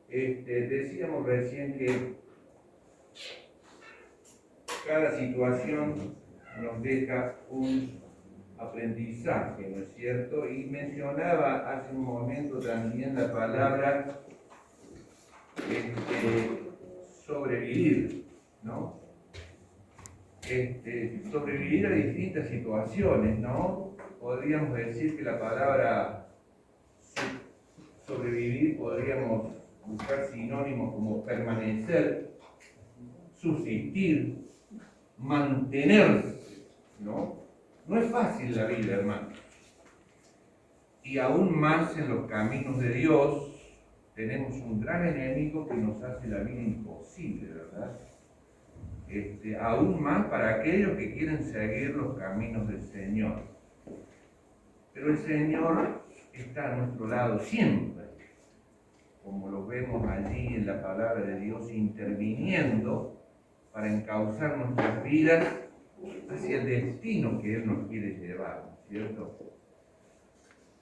Decíamos recién que cada situación nos deja un aprendizaje, ¿no es cierto? Y mencionaba hace un momento también la palabra sobrevivir, ¿no? Sobrevivir a distintas situaciones, ¿no? Podríamos decir que la palabra sobrevivir podríamos buscar sinónimos como permanecer, subsistir, mantenerse, ¿no? No es fácil la vida, hermano. Y aún más en los caminos de Dios tenemos un gran enemigo que nos hace la vida imposible, ¿verdad? Aún más para aquellos que quieren seguir los caminos del Señor. Pero el Señor está a nuestro lado siempre, como lo vemos allí en la palabra de Dios, interviniendo para encauzar nuestras vidas hacia el destino que Él nos quiere llevar, ¿cierto?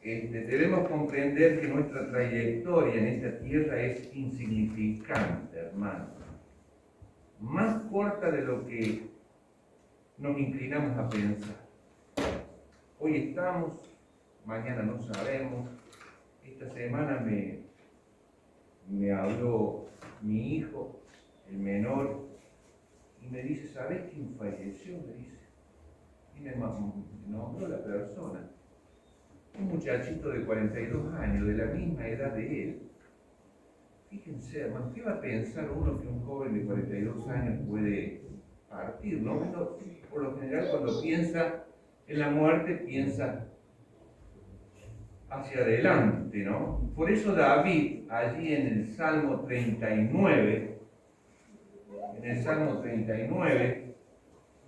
Debemos comprender que nuestra trayectoria en esta tierra es insignificante, hermano. Más corta de lo que nos inclinamos a pensar. Hoy estamos, mañana no sabemos. Esta semana me habló mi hijo, el menor, y me dice, ¿sabes quién falleció? Me dice. Y me nombró la persona. Un muchachito de 42 años, de la misma edad de él. Fíjense, hermano, ¿qué va a pensar uno que un joven de 42 años puede partir? ¿No? Uno, por lo general, cuando piensa en la muerte, piensa hacia adelante, ¿no? Por eso David, allí en el Salmo 39,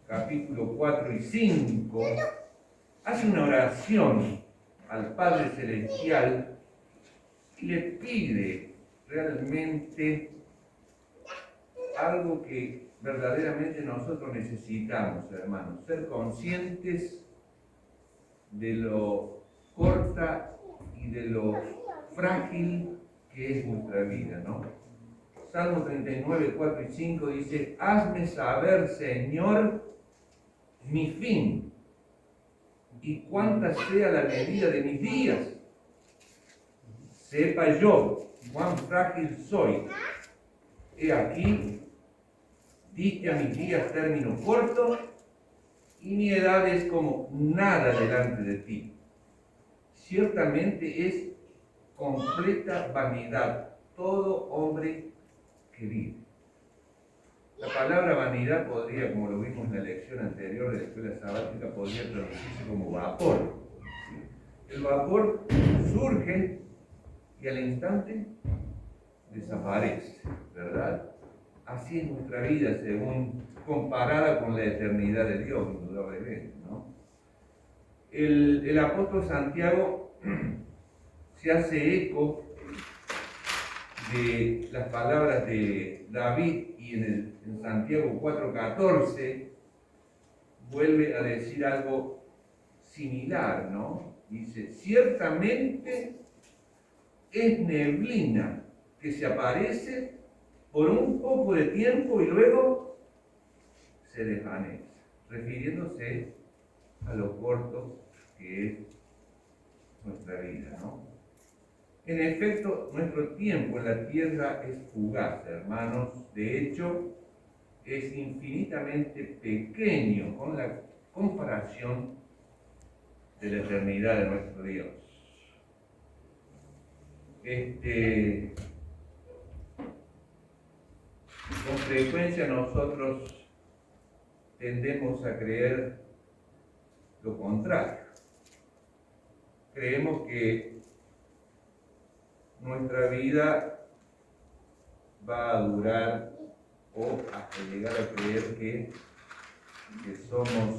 capítulo 4 y 5, hace una oración al Padre Celestial y le pide realmente algo que verdaderamente nosotros necesitamos, hermanos, ser conscientes de lo corta y de lo frágil que es nuestra vida, ¿no? Salmo 39, 4 y 5 dice, hazme saber, Señor, mi fin y cuánta sea la medida de mis días. Sepa yo cuán frágil soy. He aquí, diste a mis días término corto y mi edad es como nada delante de ti. Ciertamente es completa vanidad todo hombre que vive. La palabra vanidad podría, como lo vimos en la lección anterior de la escuela sabática, podría traducirse como vapor. El vapor surge y al instante desaparece, ¿verdad? Así es nuestra vida, según comparada con la eternidad de Dios, indudablemente, ¿no? El apóstol Santiago se hace eco de las palabras de David y en Santiago 4:14 vuelve a decir algo similar, ¿no? Dice, ciertamente es neblina que se aparece por un poco de tiempo y luego se desvanece, refiriéndose a lo corto que es nuestra vida, ¿no? En efecto, nuestro tiempo en la tierra es fugaz, hermanos. De hecho, es infinitamente pequeño con la comparación de la eternidad de nuestro Dios. Con frecuencia nosotros tendemos a creer lo contrario. Creemos que nuestra vida va a durar o hasta llegar a creer que somos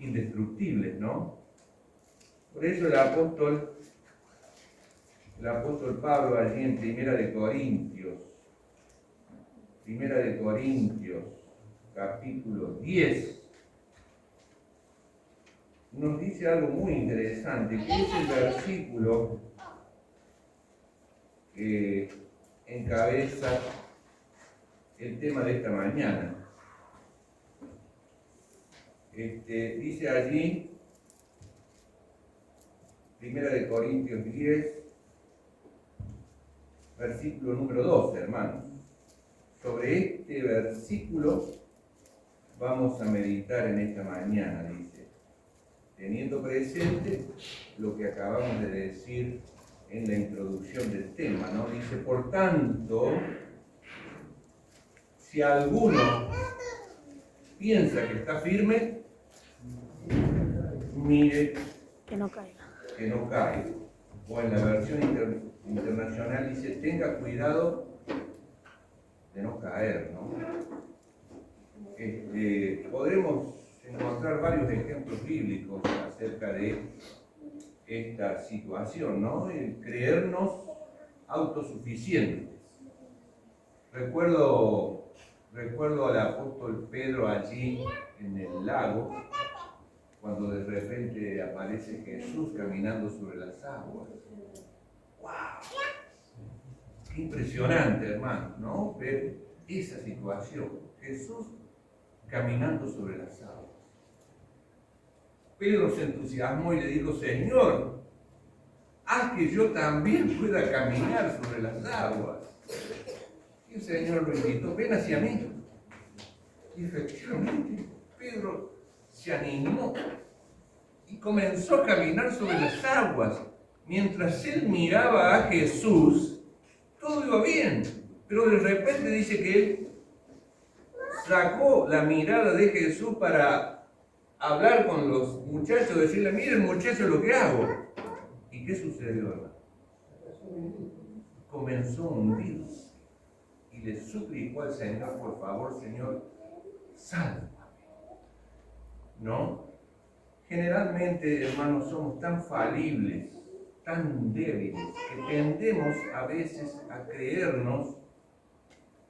indestructibles, ¿no? Por eso el apóstol Pablo allí en Primera de Corintios, capítulo 10, nos dice algo muy interesante, que es el versículo que encabeza el tema de esta mañana. Dice allí, 1 Corintios 10, versículo número 12, hermanos. Sobre este versículo vamos a meditar en esta mañana, dice, teniendo presente lo que acabamos de decir en la introducción del tema, ¿no? Dice, por tanto, si alguno piensa que está firme, mire que no caiga. Que no caiga. O en la versión internacional dice, tenga cuidado de no caer, ¿no? Podremos encontrar varios ejemplos bíblicos acerca de esta situación, ¿no? El creernos autosuficientes. Recuerdo al apóstol Pedro allí en el lago, cuando de repente aparece Jesús caminando sobre las aguas. ¡Wow! Qué impresionante, hermano, ¿no? Ver esa situación. Jesús caminando sobre las aguas. Pedro se entusiasmó y le dijo, Señor, haz que yo también pueda caminar sobre las aguas. Y el Señor lo invitó, ven hacia mí. Y efectivamente, Pedro se animó y comenzó a caminar sobre las aguas. Mientras él miraba a Jesús, todo iba bien. Pero de repente dice que él sacó la mirada de Jesús para hablar con los muchachos, decirle, miren muchachos lo que hago. ¿Y qué sucedió, hermano? Comenzó a hundirse y le suplicó al Señor, por favor, Señor, sálvame. ¿No? Generalmente, hermanos, somos tan falibles, tan débiles, que tendemos a veces a creernos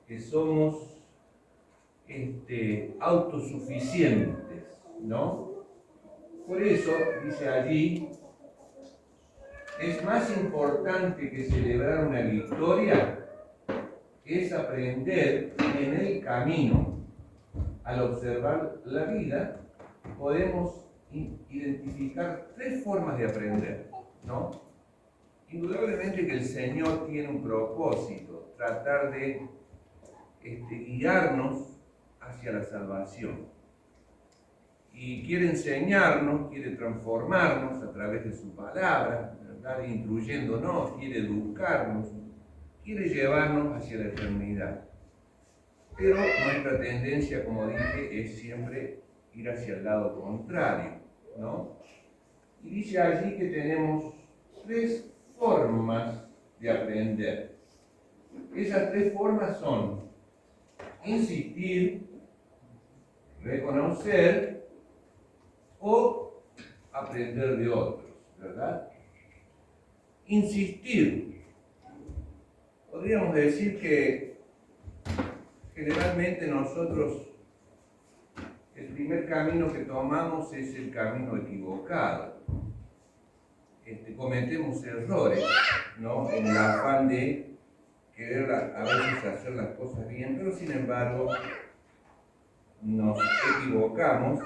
que somos autosuficientes, ¿no? Por eso, dice allí, es más importante que celebrar una victoria, es aprender en el camino. Al observar la vida, podemos identificar tres formas de aprender, ¿no? Indudablemente que el Señor tiene un propósito, tratar de guiarnos hacia la salvación. Y quiere enseñarnos, quiere transformarnos a través de su palabra, ¿verdad? Instruyéndonos, quiere educarnos, quiere llevarnos hacia la eternidad. Pero nuestra tendencia, como dije, es siempre ir hacia el lado contrario, ¿no? Y dice allí que tenemos tres formas de aprender. Esas tres formas son insistir, reconocer o aprender de otros, ¿verdad? Insistir. Podríamos decir que generalmente nosotros el primer camino que tomamos es el camino equivocado. Cometemos errores, ¿no? En el afán de querer a veces hacer las cosas bien, pero sin embargo nos equivocamos.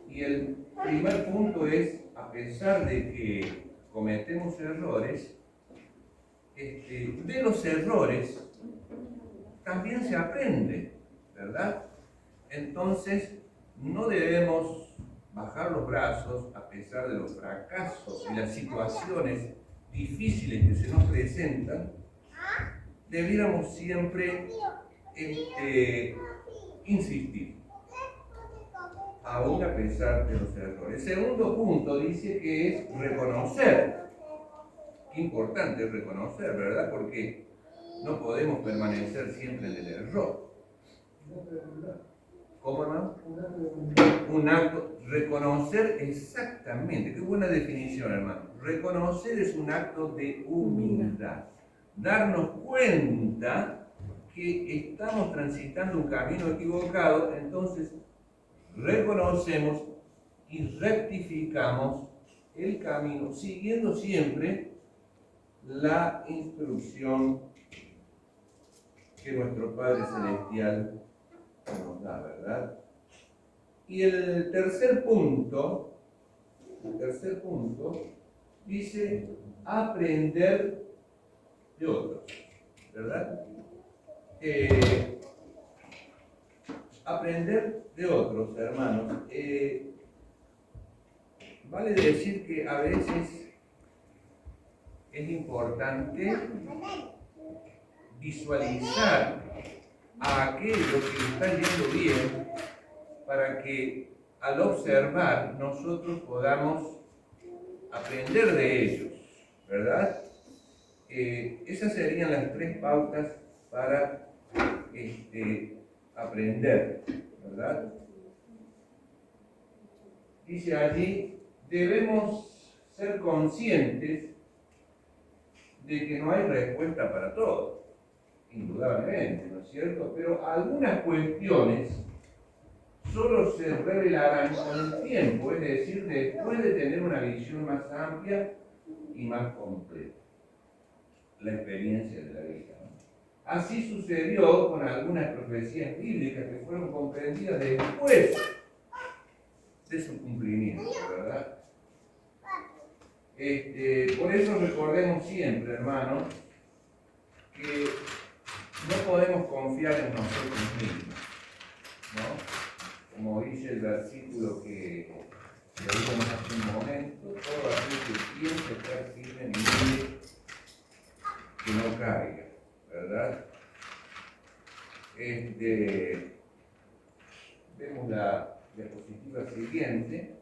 Y el primer punto es, a pesar de que cometemos errores, de los errores también se aprende, ¿verdad? Entonces, no debemos bajar los brazos a pesar de los fracasos y las situaciones difíciles que se nos presentan. Debiéramos siempre insistir, aún a pesar de los errores. El segundo punto dice que es reconocer. Qué importante es reconocer, ¿verdad? Porque no podemos permanecer siempre en el error. ¿Cómo, hermano? Un acto, reconocer exactamente, qué buena definición, hermano. Reconocer es un acto de humildad. Darnos cuenta que estamos transitando un camino equivocado, entonces reconocemos y rectificamos el camino, siguiendo siempre la instrucción que nuestro Padre Celestial nos da, ¿verdad? Y el tercer punto dice aprender de otros, ¿verdad? Aprender de otros, hermanos. Vale decir que a veces es importante visualizar a aquello que está yendo bien para que al observar nosotros podamos aprender de ellos, ¿verdad? Esas serían las tres pautas para aprender, ¿verdad? Dice allí, debemos ser conscientes de que no hay respuesta para todo, indudablemente, ¿no es cierto? Pero algunas cuestiones solo se revelarán con el tiempo, es decir, después de tener una visión más amplia y más completa. La experiencia de la vida, ¿no? Así sucedió con algunas profecías bíblicas que fueron comprendidas después de su cumplimiento, ¿verdad? Por eso recordemos siempre, hermanos, que no podemos confiar en nosotros mismos, ¿no? Como dice el versículo que leímos hace un momento, todo aquel que piensa estar firme mire que no caiga, ¿verdad? Vemos la diapositiva siguiente.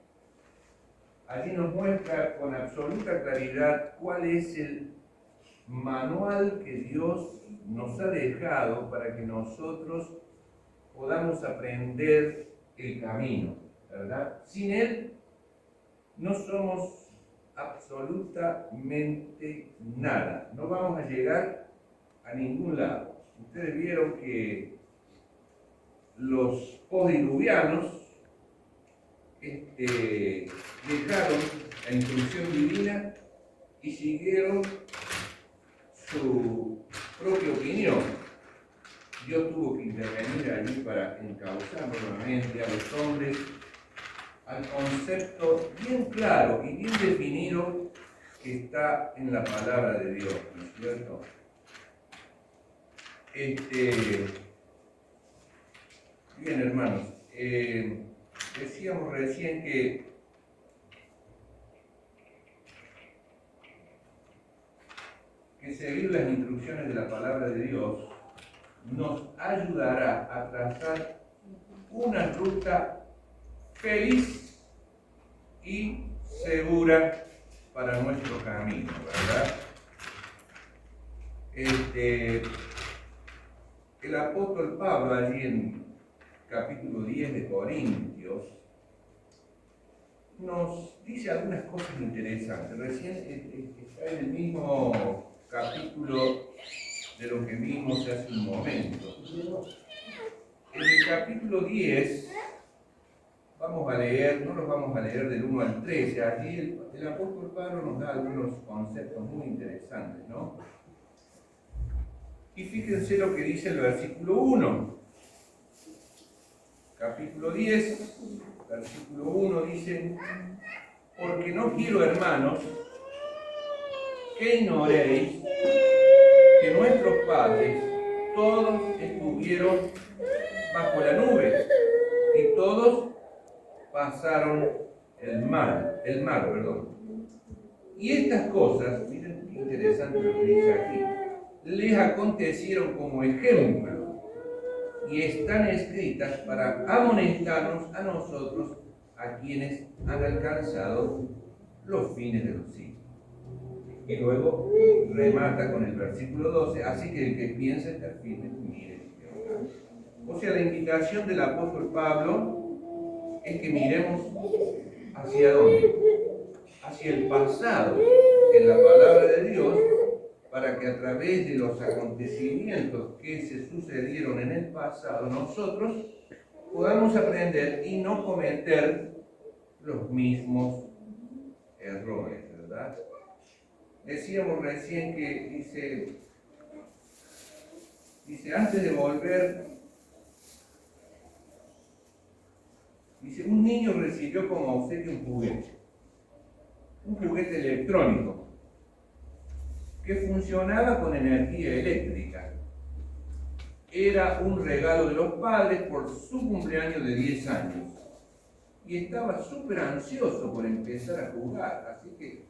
Allí nos muestra con absoluta claridad cuál es el manual que Dios nos ha dejado para que nosotros podamos aprender el camino, ¿verdad? Sin él no somos absolutamente nada, no vamos a llegar a ningún lado. Ustedes vieron que los postdiluvianos dejaron la instrucción divina y siguieron su propia opinión. Dios tuvo que intervenir allí para encauzar nuevamente a los hombres al concepto bien claro y bien definido que está en la palabra de Dios, ¿no es cierto? Bien, hermanos, decíamos recién que seguir las instrucciones de la palabra de Dios nos ayudará a trazar una ruta feliz y segura para nuestro camino, ¿verdad? El apóstol Pablo, allí en capítulo 10 de Corintios, nos dice algunas cosas interesantes. Recién está en el mismo capítulo de lo que vimos hace un momento. En el capítulo 10 vamos a leer, no los vamos a leer del 1 al 13, allí el apóstol Pablo nos da algunos conceptos muy interesantes, ¿no? Y fíjense lo que dice el versículo 1. Capítulo 10, versículo 1 dice, porque no quiero, hermanos, que ignoréis que nuestros padres todos estuvieron bajo la nube y todos pasaron el mar, Y estas cosas, miren qué interesante lo que dice aquí, les acontecieron como ejemplo y están escritas para amonestarnos a nosotros, a quienes han alcanzado los fines de los siglos. Y luego remata con el versículo 12, así que el que piensa estar firme, mire. O sea, la invitación del apóstol Pablo es que miremos hacia dónde, hacia el pasado, en la palabra de Dios, para que a través de los acontecimientos que se sucedieron en el pasado, nosotros podamos aprender y no cometer los mismos errores, ¿verdad? Decíamos recién que dice, Dice, antes de volver, dice, un niño recibió como obsequio un juguete electrónico, que funcionaba con energía eléctrica. Era un regalo de los padres por su cumpleaños de 10 años. Y estaba súper ansioso por empezar a jugar, así que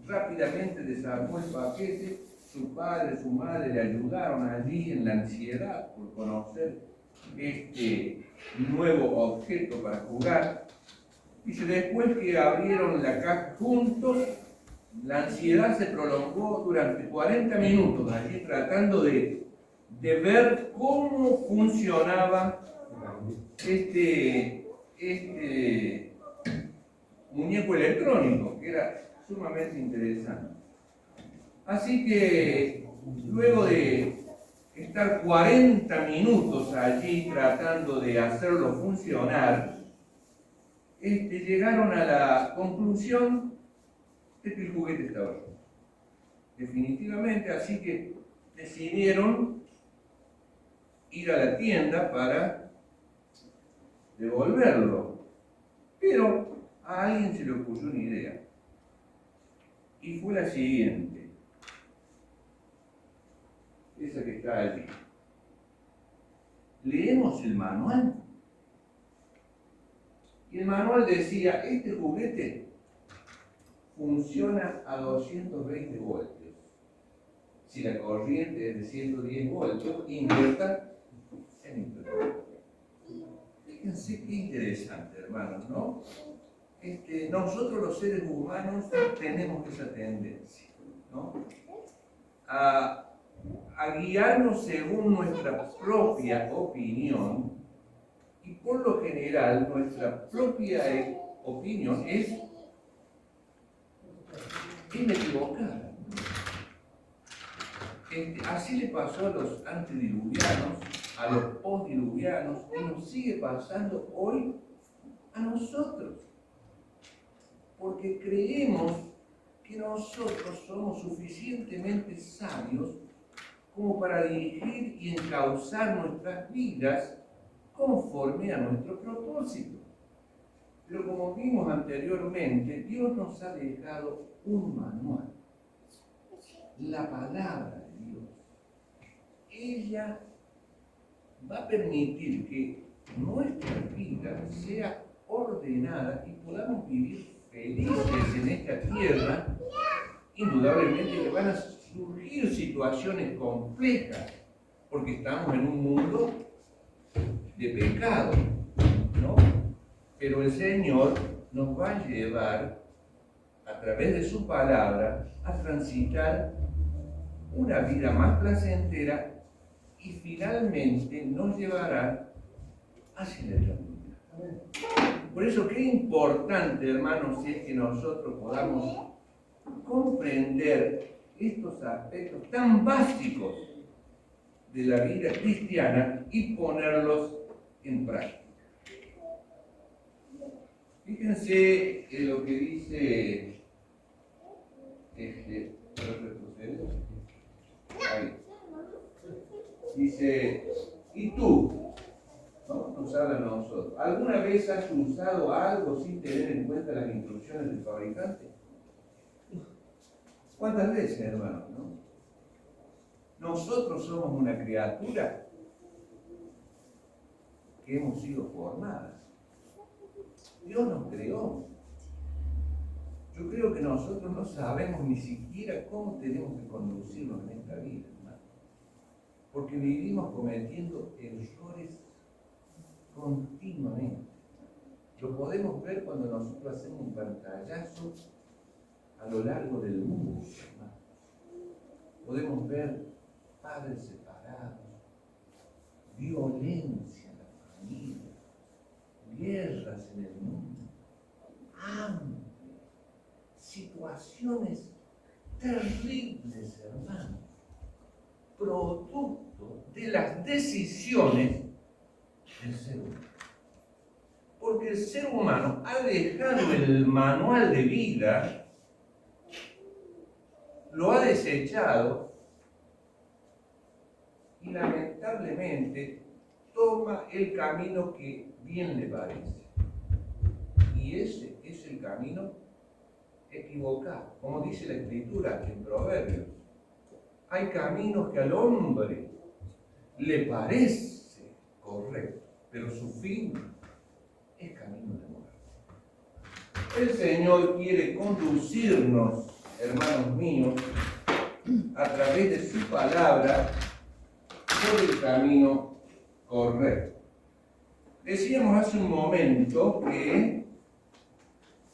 rápidamente desarmó el paquete. Su padre, su madre le ayudaron allí en la ansiedad por conocer este nuevo objeto para jugar. Dice, después que abrieron la caja juntos, la ansiedad se prolongó durante 40 minutos, allí tratando de ver cómo funcionaba este muñeco electrónico, que era sumamente interesante. Así que luego de estar 40 minutos allí tratando de hacerlo funcionar, llegaron a la conclusión de que el juguete estaba roto. Definitivamente, así que decidieron ir a la tienda para devolverlo. Pero a alguien se le ocurrió una idea. Y fue la siguiente. Esa que está allí. Leemos el manual. Y el manual decía, este juguete funciona a 220 voltios. Si la corriente es de 110 voltios, invierta en interruptor. Fíjense qué interesante, hermanos, ¿no? Nosotros los seres humanos tenemos esa tendencia, ¿no? A guiarnos según nuestra propia opinión, y por lo general nuestra propia opinión es equivocada. Así le pasó a los antediluvianos, a los postdiluvianos, y nos sigue pasando hoy a nosotros. Porque creemos que nosotros somos suficientemente sabios como para dirigir y encauzar nuestras vidas conforme a nuestro propósito. Pero como vimos anteriormente, Dios nos ha dejado un manual, la palabra de Dios. Ella va a permitir que nuestra vida sea ordenada y podamos vivir felices en esta tierra. Indudablemente que van a surgir situaciones complejas, porque estamos en un mundo de pecado, ¿no? Pero el Señor nos va a llevar, a través de su palabra, a transitar una vida más placentera y finalmente nos llevará hacia la eternidad. Por eso, qué importante, hermanos, es que nosotros podamos comprender estos aspectos tan básicos de la vida cristiana y ponerlos en práctica. Fíjense en lo que dice ahí. Dice, ¿y tú? ¿No? Nos habla a nosotros. ¿Alguna vez has usado algo sin tener en cuenta las instrucciones del fabricante? ¿Cuántas veces, hermanos? ¿No? Nosotros somos una criatura que hemos sido formadas. Dios nos creó. Yo creo que nosotros no sabemos ni siquiera cómo tenemos que conducirnos en esta vida, hermano. Porque vivimos cometiendo errores continuamente. Lo podemos ver cuando nosotros hacemos un pantallazo a lo largo del mundo, hermano. Podemos ver padres separados, violencia en la familia, guerras en el mundo, hambre, situaciones terribles, hermano, producto de las decisiones del ser humano. Porque el ser humano ha dejado el manual de vida, lo ha desechado y lamentablemente toma el camino que bien le parece. Y ese es el camino equivocado. Como dice la Escritura en Proverbios, hay caminos que al hombre le parece correcto, pero su fin es camino de muerte. El Señor quiere conducirnos, hermanos míos, a través de su palabra por el camino correcto. Decíamos hace un momento que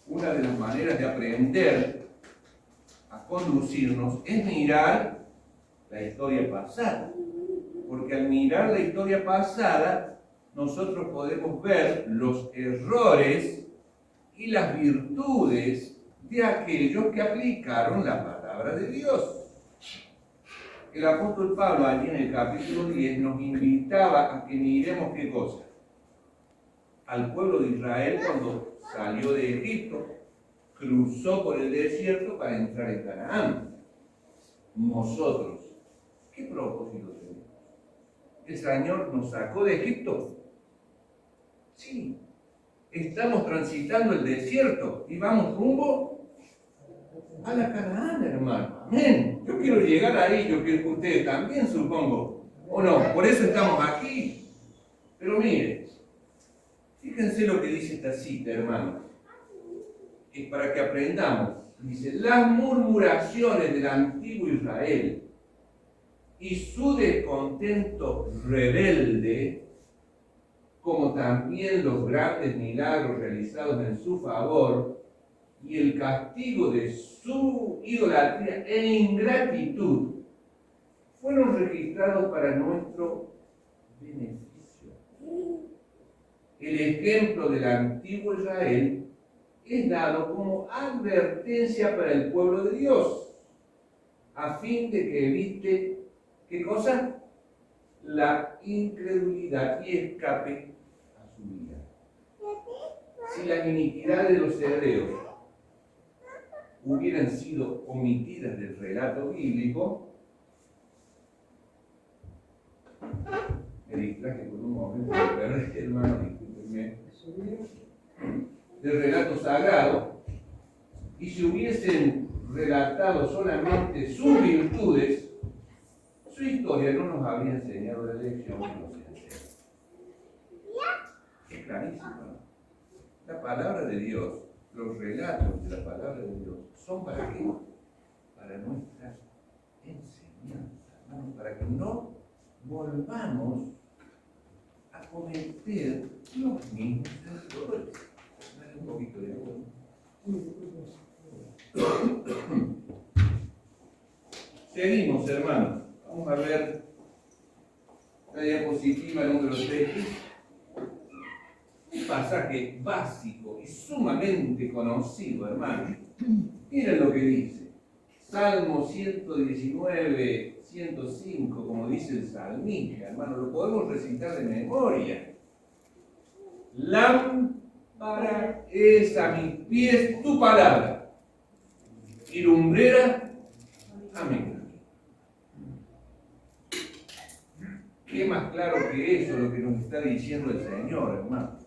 una de las maneras de aprender a conducirnos es mirar la historia pasada. Porque al mirar la historia pasada, nosotros podemos ver los errores y las virtudes de aquellos que aplicaron la palabra de Dios. El apóstol Pablo, allí en el capítulo 10, nos invitaba a que miremos qué cosa. Al pueblo de Israel cuando salió de Egipto, cruzó por el desierto para entrar en Canaán. Nosotros, ¿qué propósito tenemos? ¿El Señor nos sacó de Egipto? Sí. Estamos transitando el desierto y vamos rumbo a la Canaán, hermano. Amén. Yo quiero llegar ahí, yo quiero que ustedes también, supongo. ¿O no? Por eso estamos aquí. Pero miren, fíjense lo que dice esta cita, hermano. Es para que aprendamos. Dice, las murmuraciones del antiguo Israel y su descontento rebelde, como también los grandes milagros realizados en su favor y el castigo de su idolatría e ingratitud, fueron registrados para nuestro beneficio. El ejemplo del antiguo Israel es dado como advertencia para el pueblo de Dios, a fin de que evite, ¿qué cosa? La incredulidad y escape a su vida. Si las iniquidades de los hebreos hubieran sido omitidas del relato bíblico, me distraje por un momento, hermano, discúlpenme, del relato sagrado, y si hubiesen relatado solamente sus virtudes, su historia no nos habría enseñado la lección que nos enseña. Es clarísimo, ¿no? La palabra de Dios, los relatos de la palabra de Dios, ¿son para qué? Para nuestra enseñanza, ¿no? Para que no volvamos a cometer los mismos errores. Dale un poquito de agua. Seguimos, hermanos. Vamos a ver la diapositiva número 3. Un pasaje básico y sumamente conocido, hermano. Miren lo que dice. Salmo 119, 105, como dice el salmista, hermano. Lo podemos recitar de memoria. Lámpara es a mis pies tu palabra y lumbrera a mi camino. ¿Qué más claro que eso lo que nos está diciendo el Señor, hermano?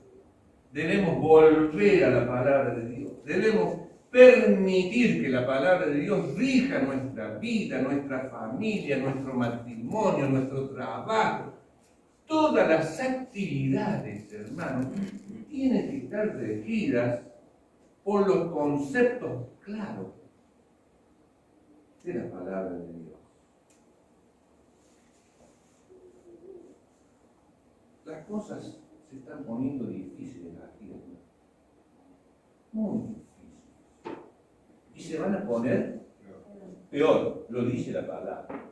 Debemos volver a la palabra de Dios. Debemos permitir que la palabra de Dios rija nuestra vida, nuestra familia, nuestro matrimonio, nuestro trabajo. Todas las actividades, hermanos, tienen que estar regidas por los conceptos claros de la palabra de Dios. Las cosas se están poniendo difíciles aquí, hermano. Muy difíciles. Y se van a poner peor, lo dice la palabra.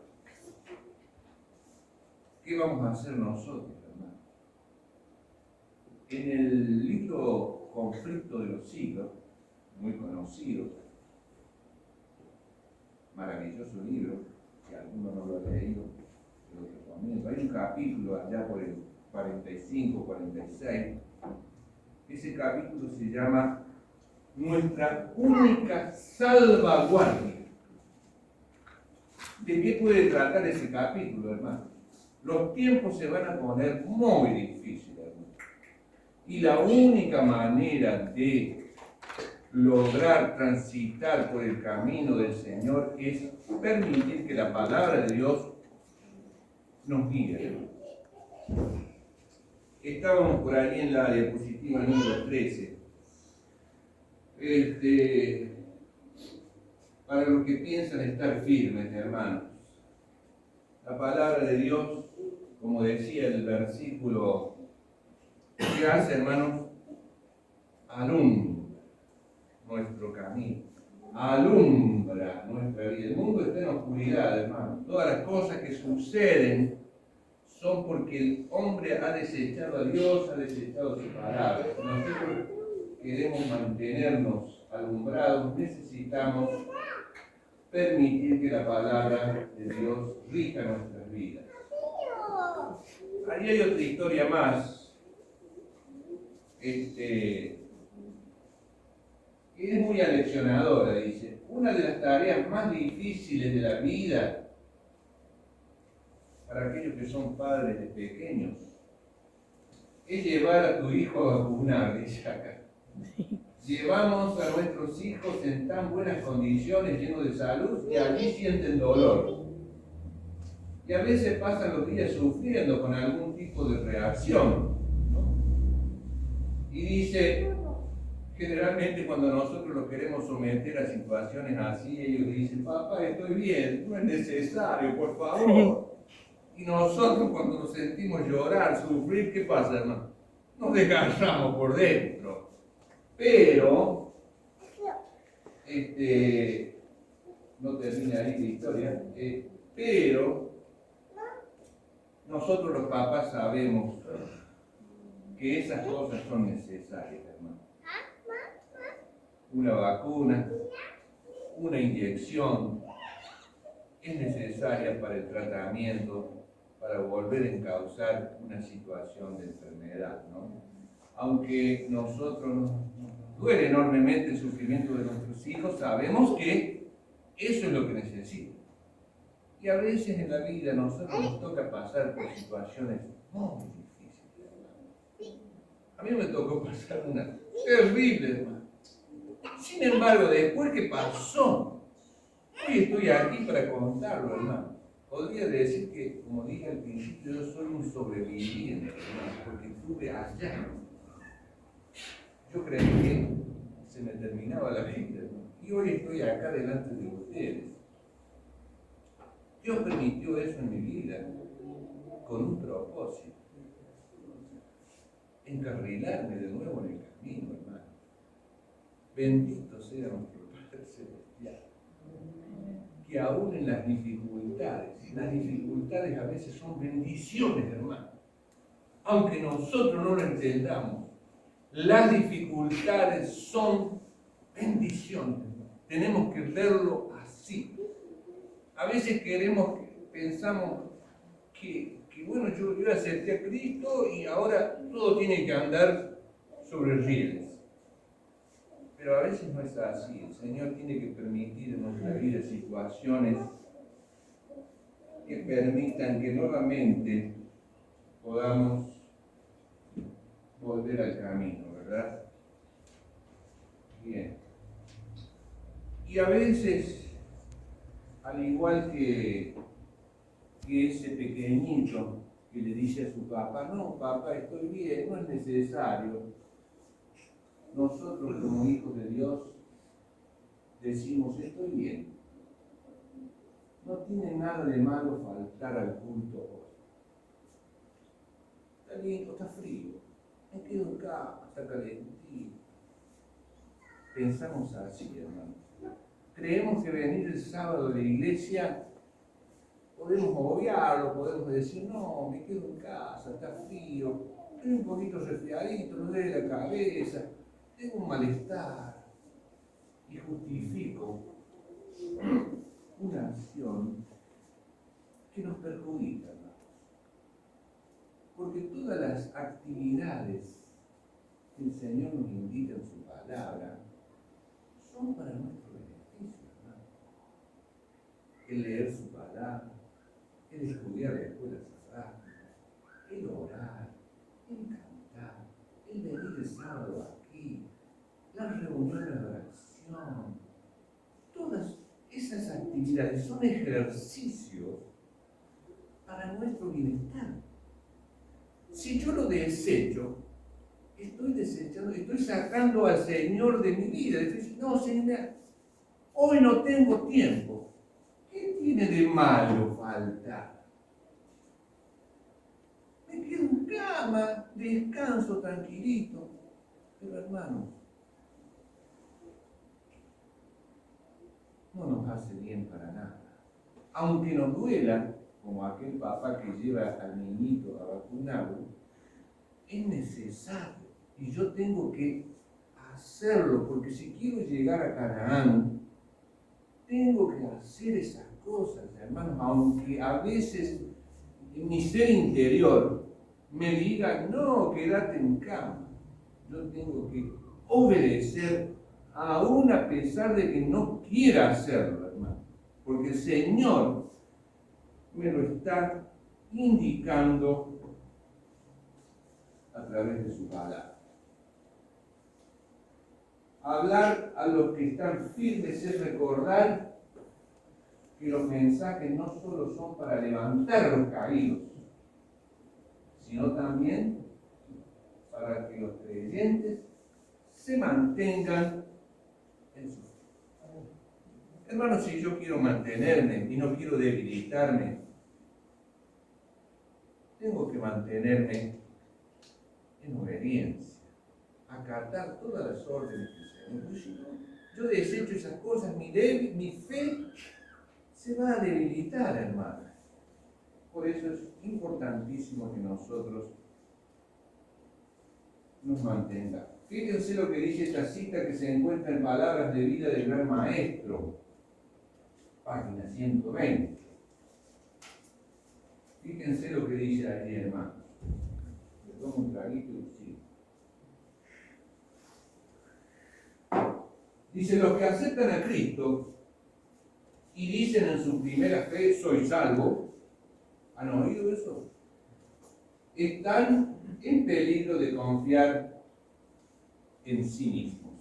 ¿Qué vamos a hacer nosotros, hermano? En el libro Conflicto de los Siglos, muy conocido, maravilloso libro, que alguno no lo ha leído, lo recomiendo. Hay un capítulo allá por el 45, 46. Ese capítulo se llama Nuestra única salvaguardia. ¿De qué puede tratar ese capítulo, hermano? Los tiempos se van a poner muy difíciles, hermano. Y la única manera de lograr transitar por el camino del Señor es permitir que la palabra de Dios nos guíe. Estábamos por ahí en la diapositiva número 13. Para los que piensan estar firmes, hermanos. La palabra de Dios, como decía el versículo, ¿qué hace, hermanos? Alumbra nuestro camino, alumbra nuestra vida. El mundo está en oscuridad, hermanos. Todas las cosas que suceden son porque el hombre ha desechado a Dios, ha desechado su palabra. Si nosotros queremos mantenernos alumbrados, necesitamos permitir que la palabra de Dios rija nuestras vidas. Ahí hay otra historia más, que es muy aleccionadora, dice. Una de las tareas más difíciles de la vida para aquellos que son padres de pequeños es llevar a tu hijo a vacunar, dice acá. Llevamos a nuestros hijos en tan buenas condiciones, llenos de salud, y allí sienten dolor. Y a veces pasan los días sufriendo con algún tipo de reacción, ¿no? Y dice, generalmente cuando nosotros los queremos someter a situaciones así, ellos dicen, papá, estoy bien, no es necesario, por favor. Y nosotros cuando nos sentimos llorar, sufrir, ¿qué pasa, hermano? Nos desgarramos por dentro. Pero, no termina ahí la historia, pero nosotros los papás sabemos que esas cosas son necesarias, hermano. Una vacuna, una inyección, es necesaria para el tratamiento, para volver a encauzar una situación de enfermedad, ¿no? Aunque nosotros nos duele enormemente el sufrimiento de nuestros hijos, sabemos que eso es lo que necesitan. Y a veces en la vida a nosotros nos toca pasar por situaciones muy difíciles. A mí me tocó pasar una terrible, hermano. Sin embargo, después que pasó, hoy estoy aquí para contarlo, hermano. Podría decir que, como dije al principio, yo soy un sobreviviente, hermano, porque estuve allá. Yo creí que se me terminaba la vida, hermano. Y hoy estoy acá delante de ustedes. Dios permitió eso en mi vida con un propósito. Encarrilarme de nuevo en el camino, hermano. Bendito sea nuestro Padre Celestial. Que aún en las dificultades a veces son bendiciones, hermano. Aunque nosotros no lo entendamos, las dificultades son bendiciones, hermano. Tenemos que verlo así. A veces pensamos que bueno, yo acepté a Cristo y ahora todo tiene que andar sobre rieles. Pero a veces no es así. El Señor tiene que permitir en nuestra vida situaciones que permitan que nuevamente podamos volver al camino, ¿verdad? Bien. Y a veces, al igual que ese pequeñito que le dice a su papá, no, papá, estoy bien, no es necesario. Nosotros como hijos de Dios decimos, estoy bien. No tiene nada de malo faltar al culto hoy. Está lindo, está frío. Me quedo en casa, está calentito. Pensamos así, hermano. Creemos que venir el sábado a la iglesia podemos obviarlo, podemos decir, no, me quedo en casa, está frío, estoy un poquito resfriadito, me duele la cabeza, tengo un malestar. Y justifico una acción que nos perjudica, hermanos. Porque todas las actividades que el Señor nos indica en su palabra son para nuestro beneficio, hermano. El leer su palabra, el estudiar la escuela sagrada, actividades, son ejercicios para nuestro bienestar. Si yo lo desecho, estoy desechando, estoy sacando al Señor de mi vida. Estoy diciendo, no, Señor, hoy no tengo tiempo. ¿Qué tiene de malo faltar? Me quedo en cama, descanso tranquilito. Pero hermanos, no nos hace bien para nada. Aunque nos duela, como aquel papá que lleva al niñito a vacunarlo, es necesario. Y yo tengo que hacerlo, porque si quiero llegar a Canaán, tengo que hacer esas cosas, hermanos, aunque a veces mi ser interior me diga, no, quédate en cama. Yo tengo que obedecer, aún a pesar de que no quiera hacerlo, hermano, porque el Señor me lo está indicando a través de su palabra. Hablar a los que están firmes es recordar que los mensajes no solo son para levantar a los caídos, sino también para que los creyentes se mantengan en su fe. Hermanos, si yo quiero mantenerme y no quiero debilitarme, tengo que mantenerme en obediencia, acatar todas las órdenes del Señor. Porque si no, yo desecho esas cosas, mi fe se va a debilitar, hermano. Por eso es importantísimo que nosotros nos mantengamos. Fíjense lo que dice esta cita que se encuentra en Palabras de Vida del Gran Maestro, página 120. Fíjense lo que dice allí, hermanos. Le tomo un traguito y sigo. Dice, los que aceptan a Cristo y dicen en su primera fe, soy salvo, ¿han oído eso? Están en peligro de confiar en sí mismos.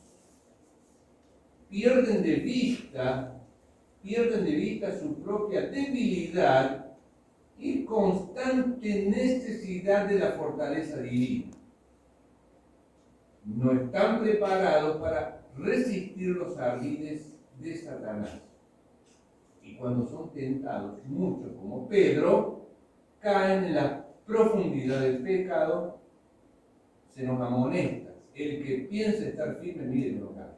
Pierden de vista su propia debilidad y constante necesidad de la fortaleza divina. No están preparados para resistir los ardides de Satanás. Y cuando son tentados, muchos como Pedro, caen en la profundidad del pecado, se nos amonesta. El que piensa estar firme, mire que no cae.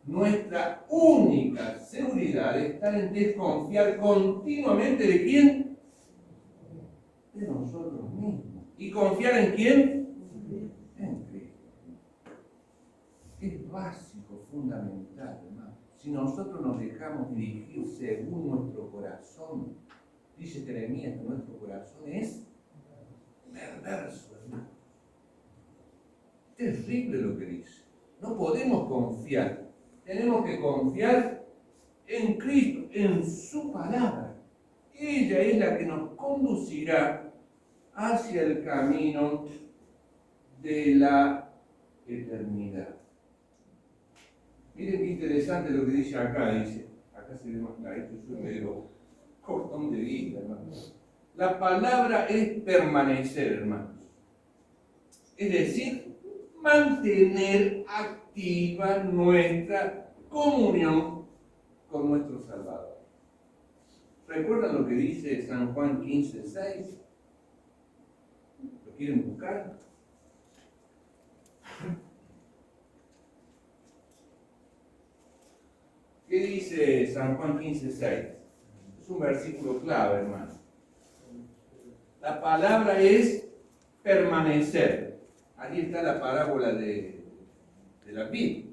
Nuestra única seguridad está en desconfiar continuamente ¿de quién? De nosotros mismos. ¿Y confiar en quién? En Cristo. Es básico, fundamental, hermano. Si nosotros nos dejamos dirigir según nuestro corazón, dice Jeremías que nuestro corazón es perverso, hermano. Terrible lo que dice. No podemos confiar. Tenemos que confiar en Cristo, en su palabra. Ella es la que nos conducirá hacia el camino de la eternidad. Miren qué interesante lo que dice acá. Dice, acá se ve más clarito, yo me veo cortón de vida, hermanos. La palabra es permanecer, hermanos. Es decir, mantener activa nuestra comunión con nuestro Salvador. ¿Recuerdan lo que dice San Juan 15:6? ¿Lo quieren buscar? ¿Qué dice San Juan 15:6? Es un versículo clave, hermano. La palabra es permanecer. Ahí está la parábola de la vid.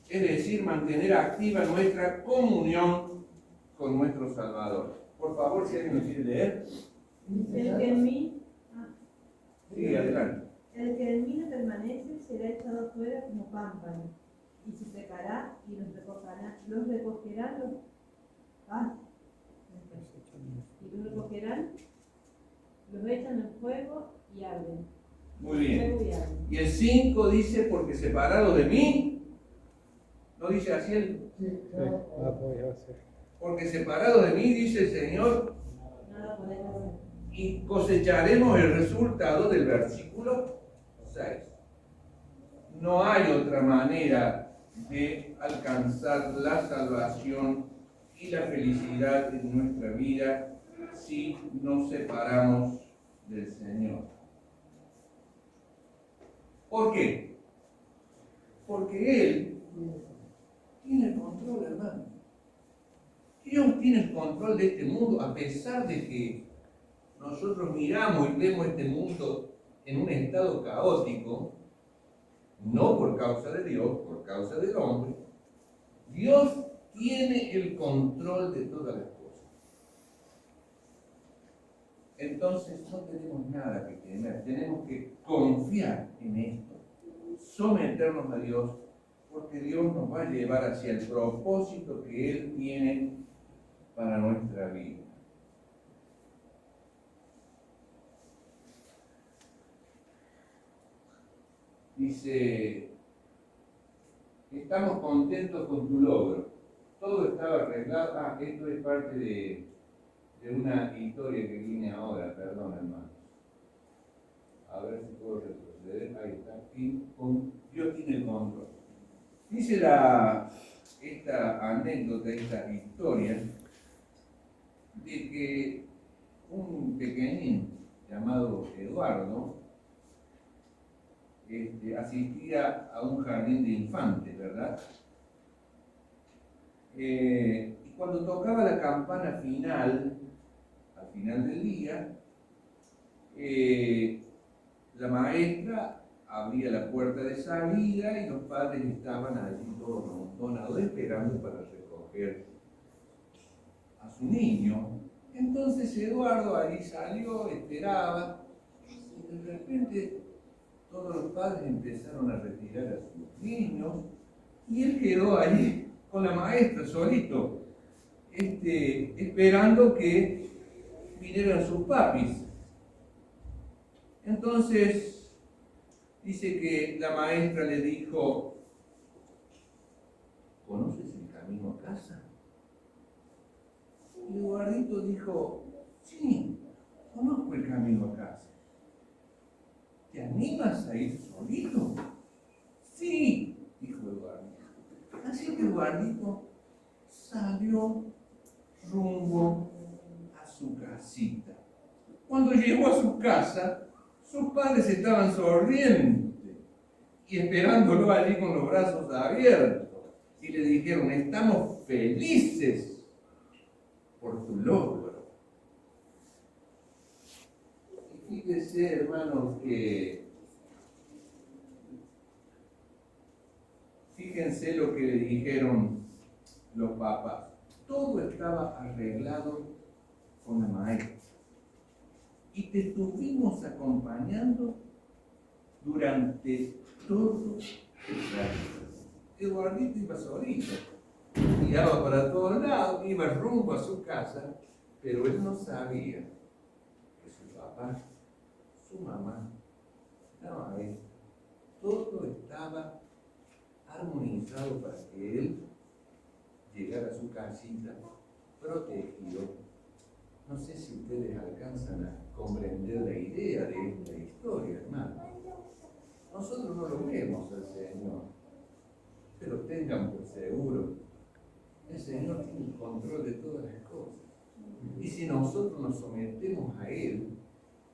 Es decir, mantener activa nuestra comunión con nuestro Salvador. Por favor, si alguien lo quiere leer. El que en mí, Sí, adelante. el que en mí no permanece será echado fuera como pámpano, y se secará y los recogerán los echan en fuego y arden. Muy bien. Y el 5 dice, porque separado de mí, ¿No dice así él? Sí, nada podéis hacer. Porque separado de mí, dice el Señor, Nada podés hacer. y cosecharemos el resultado del versículo 6. No hay otra manera de alcanzar la salvación y la felicidad en nuestra vida si nos separamos del Señor. ¿Por qué? Porque Él tiene el control, hermano. Dios tiene el control de este mundo, a pesar de que nosotros miramos y vemos este mundo en un estado caótico, no por causa de Dios, por causa del hombre. Dios tiene el control de todas las cosas. Entonces no tenemos nada que temer, tenemos que confiar en esto, someternos a Dios, porque Dios nos va a llevar hacia el propósito que Él tiene para nuestra vida. Dice, estamos contentos con tu logro. Todo estaba arreglado. Esto es parte de una historia que viene ahora, perdón, hermanos. A ver si puedo retroceder. Ahí está. Y Dios tiene el control. Dice esta anécdota, esta historia, de que un pequeñín llamado Eduardo asistía a un jardín de infantes, ¿verdad? Y cuando tocaba la campana final, al final del día, la maestra abría la puerta de salida y los padres estaban allí todos amontonados esperando para recoger a su niño. Entonces Eduardo allí salió, esperaba, y de repente todos los padres empezaron a retirar a sus niños y él quedó allí con la maestra solito, esperando que vinieran sus papis. Entonces dice que la maestra le dijo, ¿conoces el camino a casa? Y Eduardito dijo, sí, conozco el camino a casa. ¿Te animas a ir solito? Sí, dijo Eduardito. Así que Eduardito salió rumbo a su casita. Cuando llegó a su casa, sus padres estaban sonrientes y esperándolo allí con los brazos abiertos. Y le dijeron, estamos felices por tu logro. Y fíjese, hermanos, que fíjense lo que le dijeron los papás. Todo estaba arreglado con la maestra. Y te estuvimos acompañando durante todo el trayecto. Eduardito iba solito, miraba para todos lados, iba rumbo a su casa, pero él no sabía que su papá, su mamá, la maestra, todo estaba armonizado para que él llegara a su casita protegido. No sé si ustedes alcanzan a comprender la idea de esta historia, hermano. Nosotros no lo vemos al Señor, pero tengan por seguro, el Señor tiene el control de todas las cosas. Y si nosotros nos sometemos a Él,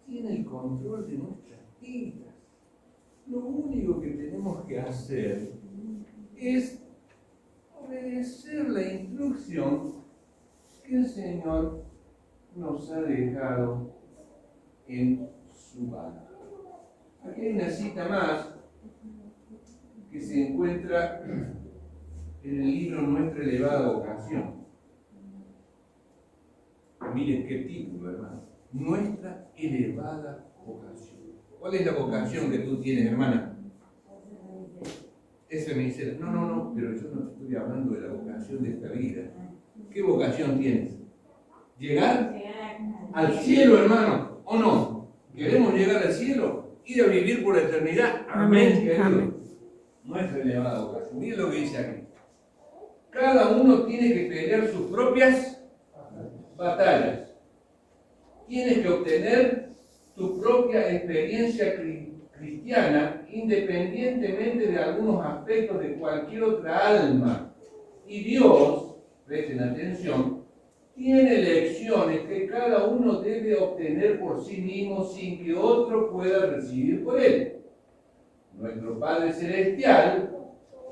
tiene el control de nuestras vidas. Lo único que tenemos que hacer es obedecer la instrucción que el Señor nos ha dejado en su palabra. Aquí hay una cita más que se encuentra en el libro Nuestra Elevada Vocación. Miren qué título, hermano. Nuestra Elevada Vocación. ¿Cuál es la vocación que tú tienes, hermana? Esa me dice, no, pero yo no estoy hablando de la vocación de esta vida. ¿Qué vocación tienes? ¿Llegar al cielo, hermano? ¿O no? ¿Queremos llegar al cielo? Ir a vivir por la eternidad. Amén, querido. Nuestra elevada vocación. Miren lo que dice aquí. Cada uno tiene que pelear sus propias batallas. Tienes que obtener tu propia experiencia cristiana independientemente de algunos aspectos de cualquier otra alma. Y Dios, presten atención, tiene lecciones que cada uno debe obtener por sí mismo sin que otro pueda recibir por él. Nuestro Padre Celestial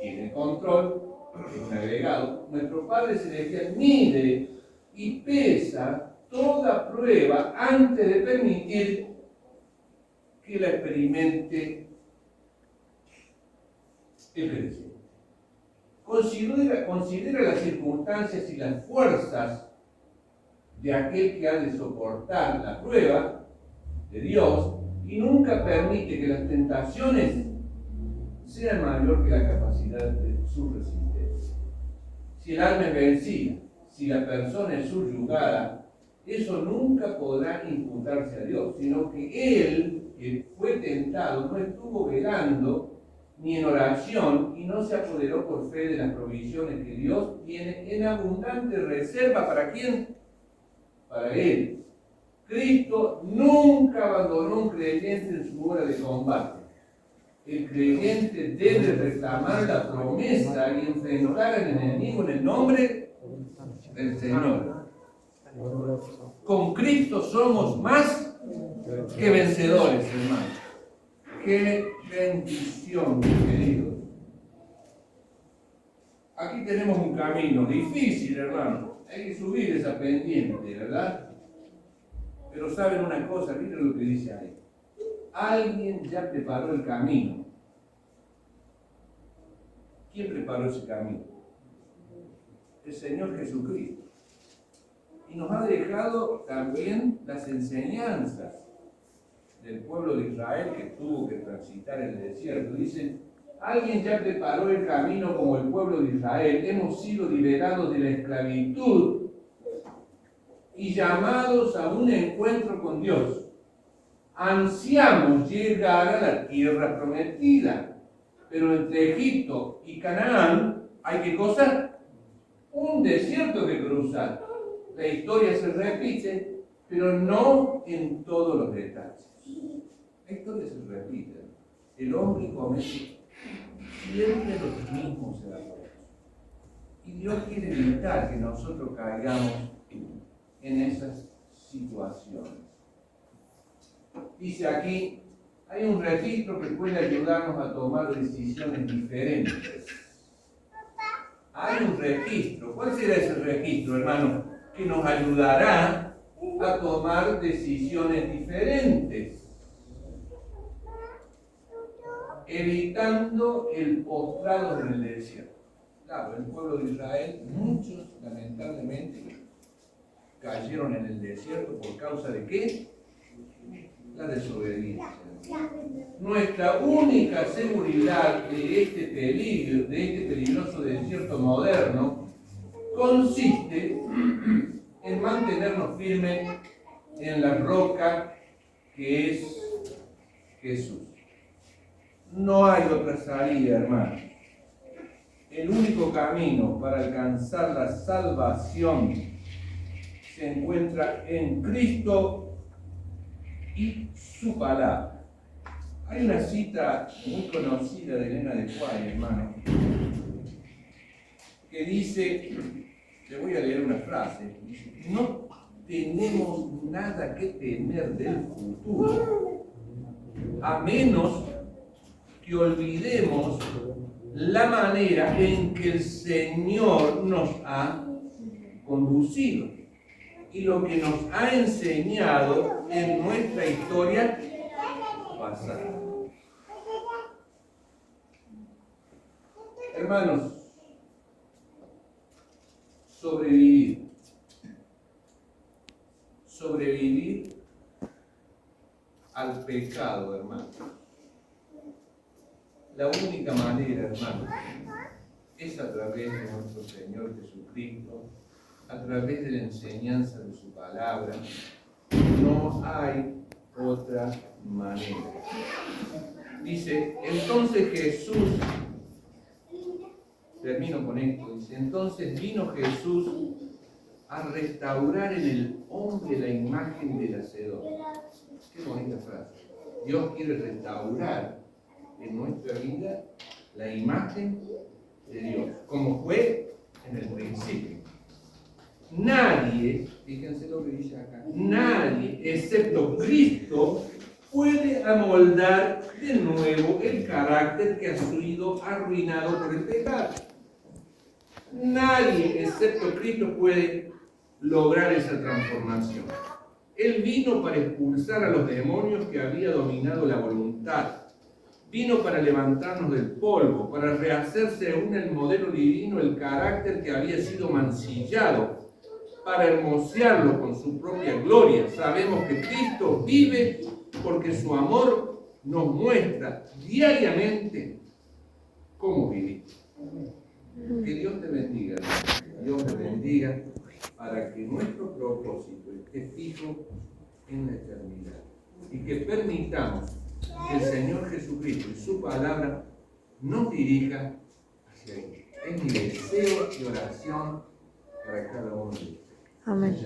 tiene control, es un agregado. Nuestro Padre Celestial mide y pesa toda prueba antes de permitir que la experimente el creyente. Considera las circunstancias y las fuerzas de aquel que ha de soportar la prueba de Dios y nunca permite que las tentaciones sean mayor que la capacidad de su resistencia. Si el alma es vencida, si la persona es subyugada, eso nunca podrá imputarse a Dios, sino que él, que fue tentado, no estuvo velando ni en oración y no se apoderó por fe de las provisiones que Dios tiene en abundante reserva. ¿Para quién? Para él. Cristo nunca abandonó a un creyente en su hora de combate. El creyente debe reclamar la promesa y enfrentar al enemigo en el nombre del Señor. Con Cristo somos más que vencedores, hermanos. ¡Qué bendición, queridos! Aquí tenemos un camino difícil, hermano. Hay que subir esa pendiente, ¿verdad? Pero saben una cosa, miren lo que dice ahí. Alguien ya preparó el camino. ¿Quién preparó ese camino? El Señor Jesucristo. Y nos ha dejado también las enseñanzas del pueblo de Israel que tuvo que transitar el desierto. Dicen, alguien ya preparó el camino como el pueblo de Israel. Hemos sido liberados de la esclavitud y llamados a un encuentro con Dios. Ansiamos llegar a la tierra prometida, pero entre Egipto y Canaán hay ¿qué cosa? Un desierto que cruzar. La historia se repite, pero no en todos los detalles. La historia se repite. El hombre comete siempre los mismos errores. Y Dios quiere evitar que nosotros caigamos en esas situaciones. Dice aquí, hay un registro que puede ayudarnos a tomar decisiones diferentes. Hay un registro. ¿Cuál será ese registro, hermano? Que nos ayudará a tomar decisiones diferentes, evitando el postrado en el desierto. Claro, el pueblo de Israel, muchos lamentablemente cayeron en el desierto por causa de ¿qué? La desobediencia. Nuestra única seguridad de este peligro, de este peligroso desierto moderno, consiste en mantenernos firmes en la roca que es Jesús. No hay otra salida, hermano. El único camino para alcanzar la salvación se encuentra en Cristo y su palabra. Hay una cita muy conocida de Elena de White, hermano, que dice, le voy a leer una frase, dice, no tenemos nada que temer del futuro, a menos que olvidemos la manera en que el Señor nos ha conducido y lo que nos ha enseñado en nuestra historia pasada. Hermanos, sobrevivir al pecado, hermano. La única manera, hermano, es a través de nuestro Señor Jesucristo, a través de la enseñanza de su palabra. No hay otra manera. Dice, entonces Jesús Termino con esto. Dice, entonces vino Jesús a restaurar en el hombre la imagen del Hacedor. Qué bonita frase. Dios quiere restaurar en nuestra vida la imagen de Dios, como fue en el principio. Nadie, fíjense lo que dice acá, nadie excepto Cristo puede amoldar de nuevo el carácter que ha sido arruinado por el pecado. Nadie excepto Cristo puede lograr esa transformación. Él vino para expulsar a los demonios que había dominado la voluntad. Vino para levantarnos del polvo, para rehacer según el modelo divino el carácter que había sido mancillado, para hermosearlo con su propia gloria. Sabemos que Cristo vive porque su amor nos muestra diariamente cómo vivir. Que Dios te bendiga, Dios te bendiga, para que nuestro propósito esté fijo en la eternidad y que permitamos que el Señor Jesucristo y su palabra nos dirija hacia ahí. Es mi deseo y oración para cada uno de ustedes. Amén.